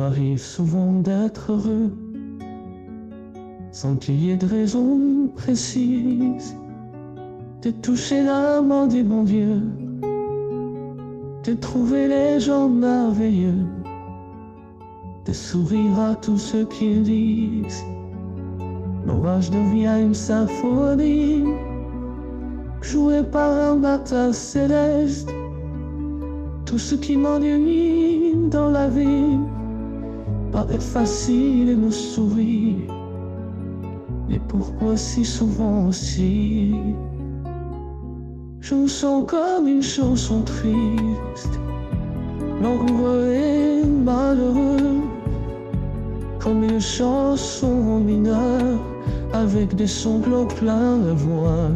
m'arrive souvent d'être heureux, sans qu'il y ait de raison précise, de toucher la main du bon Dieu, de trouver les gens merveilleux, de sourire à tous ceux qui disent. L'orage devient une symphonie, jouée par un matin céleste. Tout ce qui m'ennuie dans la vie paraît facile et me sourit. Mais pourquoi si souvent aussi je me sens comme une chanson triste, langoureux et malheureux, comme une chanson mineure avec des sanglots plein de voix.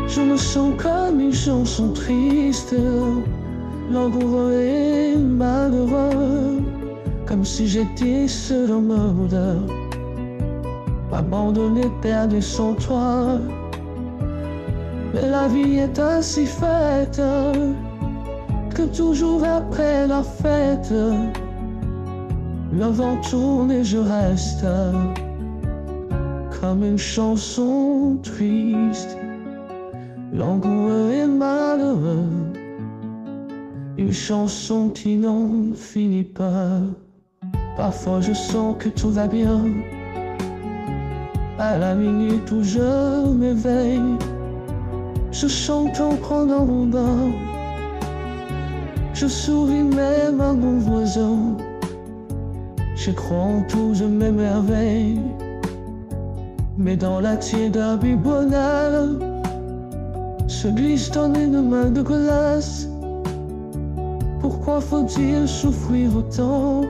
Je me sens comme une chanson triste, langoureux et malheureux, comme si j'étais seul au monde, abandonné, perdu sans toi. Mais la vie est ainsi faite, que toujours après la fête, le vent tourne et je reste comme une chanson triste, langoureux et malheureux, une chanson qui n'en finit pas. Parfois je sens que tout va bien, à la minute où je m'éveille, je chante en prenant mon bain, je souris même à mon voisin, je crois en tout, je m'émerveille. Mais dans la tiédeur bibonale se glisse dans une main de glace. Pourquoi faut-il souffrir autant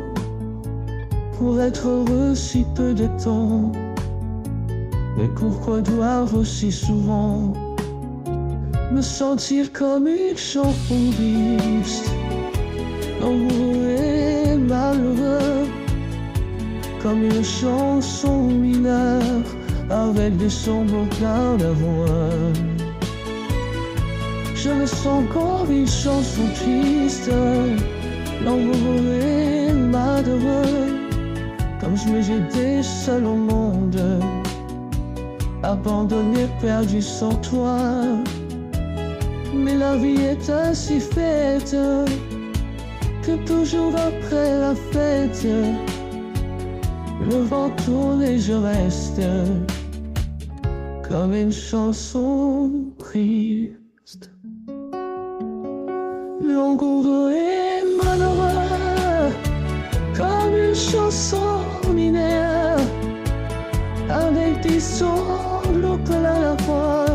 pour être heureux si peu de temps? Mais pourquoi dois-je aussi souvent me sentir comme une chanson triste, langoureux et malheureux, comme une chanson mineure avec des sanglots plein de voix? Je me sens comme une chanson triste, langoureux et malheureux, comme si j'étais seul au monde, abandonné, perdu sans toi. Mais la vie est ainsi faite, que toujours après la fête, le vent tourne et je reste comme une chanson triste, langoureux et malheureux, comme une chanson mineure avec des sanglots plein à la fois.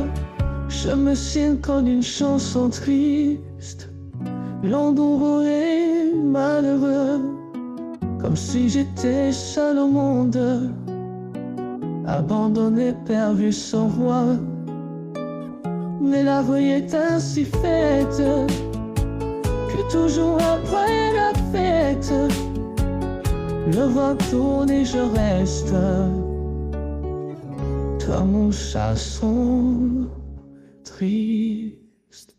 Je me sens comme une chanson triste, langoureux et malheureux, comme si j'étais seul au monde, abandonné, perdu sans voix. Mais la vie est ainsi faite, que toujours après la fête, le vent tourne et je reste comme une chanson triste.